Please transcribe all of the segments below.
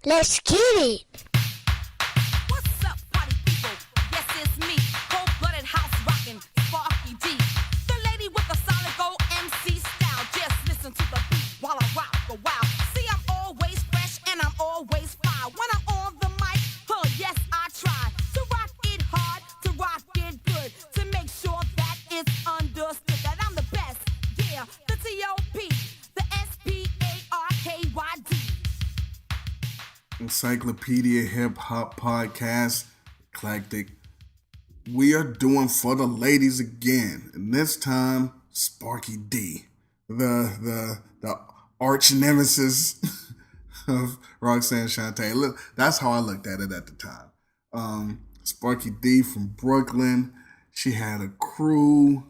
Let's get it. What's up, party people? Yes, it's me, cold-blooded house rockin' Sparky D, the lady with the solid gold MC style. Just listen to the beat while I rock a while. See, I'm always fresh and I'm always fly. When I'm on the mic, yes, I try to rock it hard, to rock it good, to make sure that it's understood that I'm the best. Yeah, the T.O.P., the S.P.A.R.K.Y.D. Encyclopedia Hip Hop Podcast, Eclectic. We are doing for the ladies again, and this time Sparky D, the arch nemesis of Roxanne Shante. Look, that's how I looked at it at the time. Sparky D from Brooklyn. She had a crew,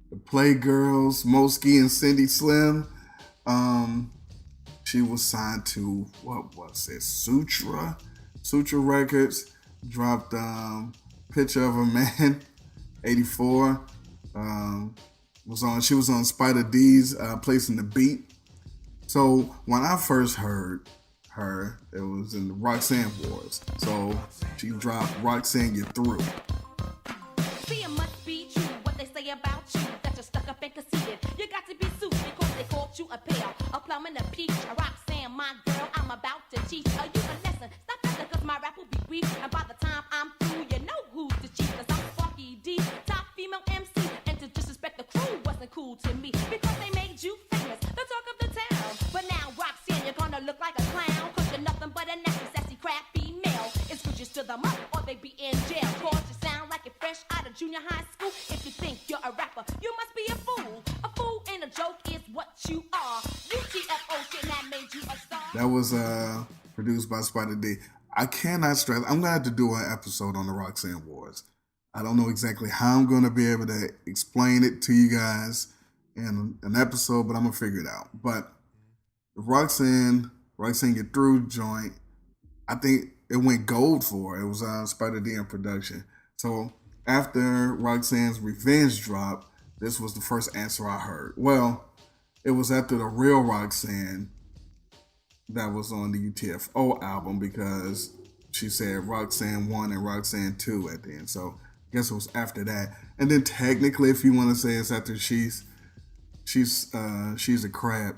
the Playgirls, Mosky and Cindy Slim. She was signed to, what was it, Sutra Records. Dropped Picture of a Man, 84. She was on Spider D's Placing the Beat. So when I first heard her, it was in the Roxanne Wars. So she dropped Roxanne Get Through. See, it must be true what they say about you, that you're stuck up and conceited. You got to be sued because they called you a pair, a plum and a peach, a Roxanne, my girl, I'm about to teach you a lesson. Stop that because my rap will be brief, and by the time I'm through, you know who's the chief. Cause I'm Sparky D, top female MC, and to disrespect the crew wasn't cool to me, because they made you famous, the talk of the town. But now, Roxanne, you're gonna look like a clown, cause you're nothing but a nasty, sassy, crap female. It's good you stood them up, or they be in jail. Cause you sound like you're fresh out of junior high school. If you think you're a rapper, you must be a fool. A fool and a joke is what you are. UTFO shit that made you a star. That was produced by Spider D. I cannot stress, I'm gonna have to do an episode on the Roxanne Wars. I don't know exactly how I'm gonna be able to explain it to you guys in an episode, but I'm gonna figure it out. But the Roxanne Get Through joint, I think it went gold for her. It was Spider D in production. So after Roxanne's Revenge drop, this was the first answer I heard. Well, it was after the real Roxanne that was on the UTFO album, because she said Roxanne 1 and Roxanne 2 at the end. So I guess it was after that. And then technically, if you want to say it's after she's a crab.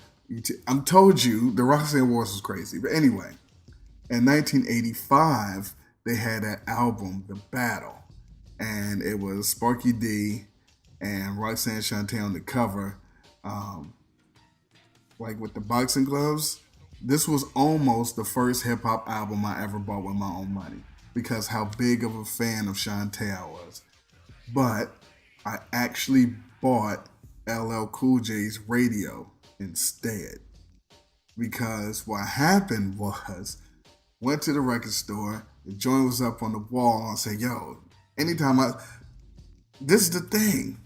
I'm told you the Roxanne Wars was crazy. But anyway, in 1985, they had that album, The Battle. And it was Sparky D and Roxanne Shante on the cover, like with the boxing gloves. This was almost the first hip hop album I ever bought with my own money, because how big of a fan of Shante I was. But I actually bought LL Cool J's Radio instead, because what happened was, went to the record store, the joint was up on the wall, and said, yo, this is the thing.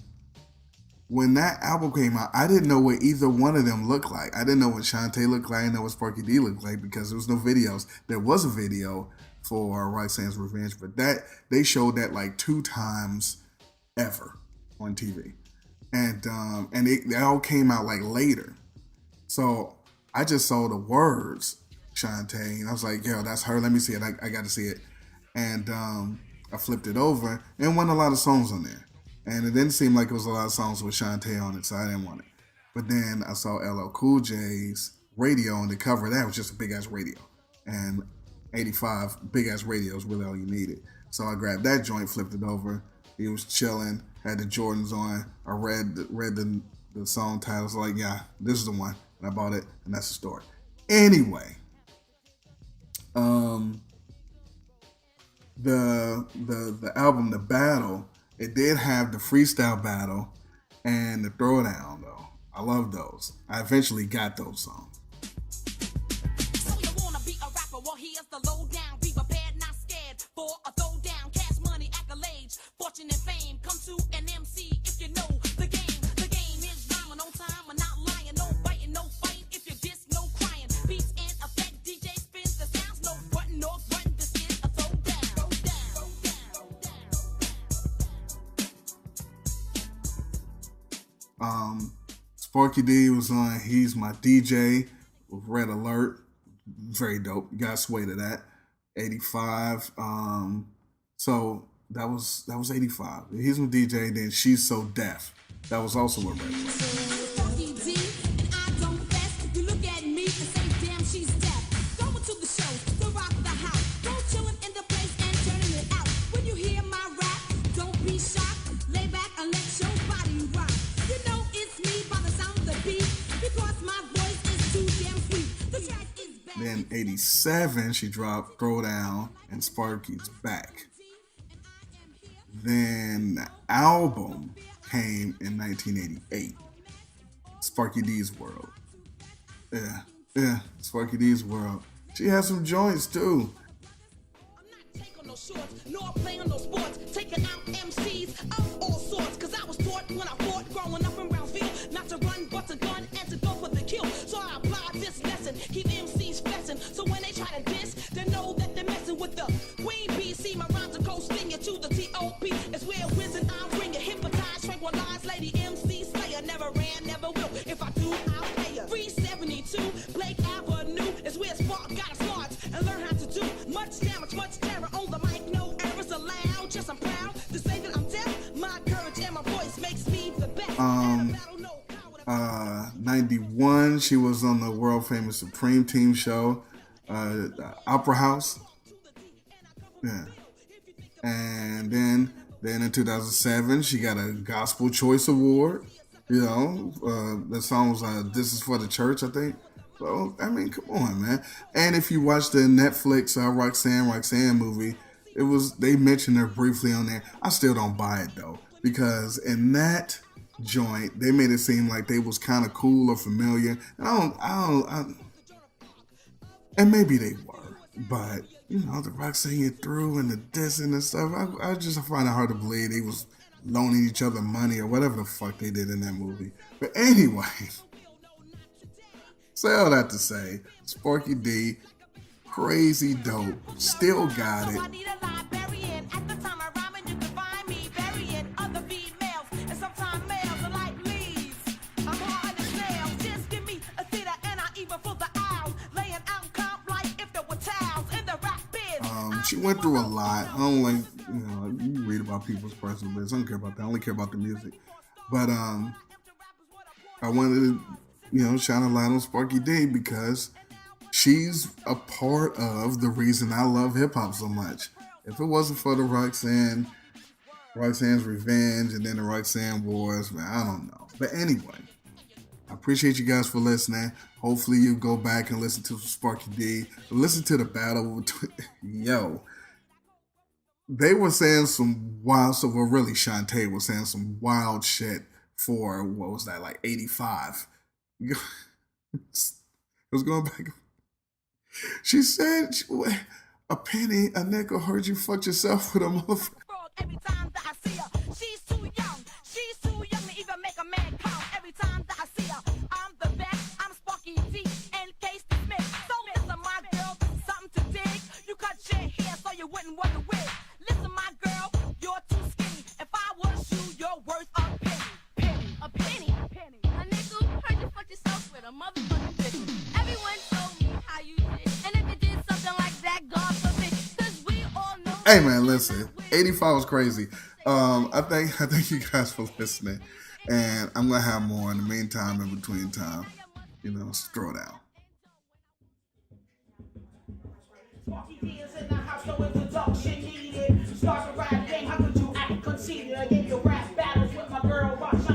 When that album came out, I didn't know what either one of them looked like. I didn't know what Shante looked like. I didn't know what Sparky D looked like, because there was no videos. There was a video for Roxanne's Revenge, but they showed that like 2 times ever on TV. And they all came out like later. So I just saw the words Shante, and I was like, yo, that's her. Let me see it. I got to see it. And I flipped it over, and there wasn't a lot of songs on there. And it didn't seem like it was a lot of songs with Shante on it, so I didn't want it. But then I saw LL Cool J's Radio, and the cover of that was just a big-ass radio. And 85, big-ass radio is really all you needed. So I grabbed that joint, flipped it over. He was chilling, had the Jordans on. I read the song titles, like, yeah, this is the one. And I bought it, and that's the story. Anyway, the album, The Battle, it did have the freestyle battle and the throwdown, though. I love those. I eventually got those songs. So you wanna be a rapper? Well, here's the lowdown. Be prepared, not scared for a throwdown. Cash money, accolades, fortune and fame. Come to an MC if you know the game. The game is rhyming on time and not lying. No biting, no fighting. If you diss, no crying. Beats in effect, DJ spins the sounds. No button, no button. This is a throwdown. Sparky D was on He's My DJ with Red Alert. Very dope. You got sway to that. 85. So that was 85. He's my DJ. Then She's So Deaf. That was also a Red Alert. Sparky D, and I don't fess. You look at me and say, damn, she's deaf. Going to the shows, to rock the house. Go chillin' in the place and turning it out. When you hear my rap, don't be shocked. Lay back and let your body rock. You know it's me by the sound of the beat, because my voice is too damn sweet. The track is bad. Then 87, she dropped Throwdown and Sparky's Back. Then the album came in 1988. Sparky D's World. Yeah, Sparky D's World. She has some joints too. I'm not taking no shorts, nor playing no sports, taking out MCs of all sorts, cause I was taught when I fought growing up in Brownsville, not to run but to gun and to go for the kill. So I applied this lesson, keep MCs fessing, so when they try to diss, they know that they're messing with the Queen Bee. See my rhymes are cold stinging to the T.O.P. It's where wizard I'm bringing, hypnotize, tranquilize, lady MC slayer, never ran, never will. If I do, I'll pay her. 372 Blake Avenue is where Spark got smarts and learn how to do much damage, much terror on the mic, no errors allowed. Just I'm proud to say that I'm deaf. My courage and my voice makes me the best. 91, she was on the world famous Supreme Team show, Opera House. Yeah. And then in 2007, she got a Gospel Choice Award. You know, the song was This Is For The Church, I think. So, I mean, come on, man. And if you watch the Netflix Roxanne movie, they mentioned her briefly on there. I still don't buy it, though, because in that joint, they made it seem like they was kind of cool or familiar. And maybe they were, but you know, the Roxanne you through and the dissing and stuff, I just find it hard to believe they was loaning each other money or whatever the fuck they did in that movie. But anyway, say all that to say, Sparky D, crazy dope, still got it. She went through a lot. I don't like, you read about people's personal business. I don't care about that. I only care about the music. But I wanted to, shine a light on Sparky D because she's a part of the reason I love hip hop so much. If it wasn't for the Roxanne's Revenge and then the Roxanne Wars, man, I don't know. But anyway, I appreciate you guys for listening. Hopefully you go back and listen to Sparky D. Listen to the battle. They were saying some wild, really Shantae was saying some wild shit for, what was that, like 85. It was going back. She said, a penny, a nickel, heard you fucked yourself with a motherfucker. Every time that I see her, she's too young to even make a man come. Every time that I see her, I'm the best. I'm Sparky D and Case the Smith. So listen, my girl, something to dig. You cut your hair so you wouldn't wear the wig. Listen, my girl, you're too skinny. If I was you, you're worth a penny. A penny. A nickel, heard you fucked yourself with a motherfucking bitch. Everyone told me how you did, and if you did something like that, God forbid, 'cause we all know. Hey man, listen, 85 was crazy. I thank you guys for listening, and I'm gonna have more in the meantime. In between time, throw down. Sparky D is in the house, no introduction needed. Start the rap game, how could you act conceited? I gave you rap battles with my girl, Roxanne.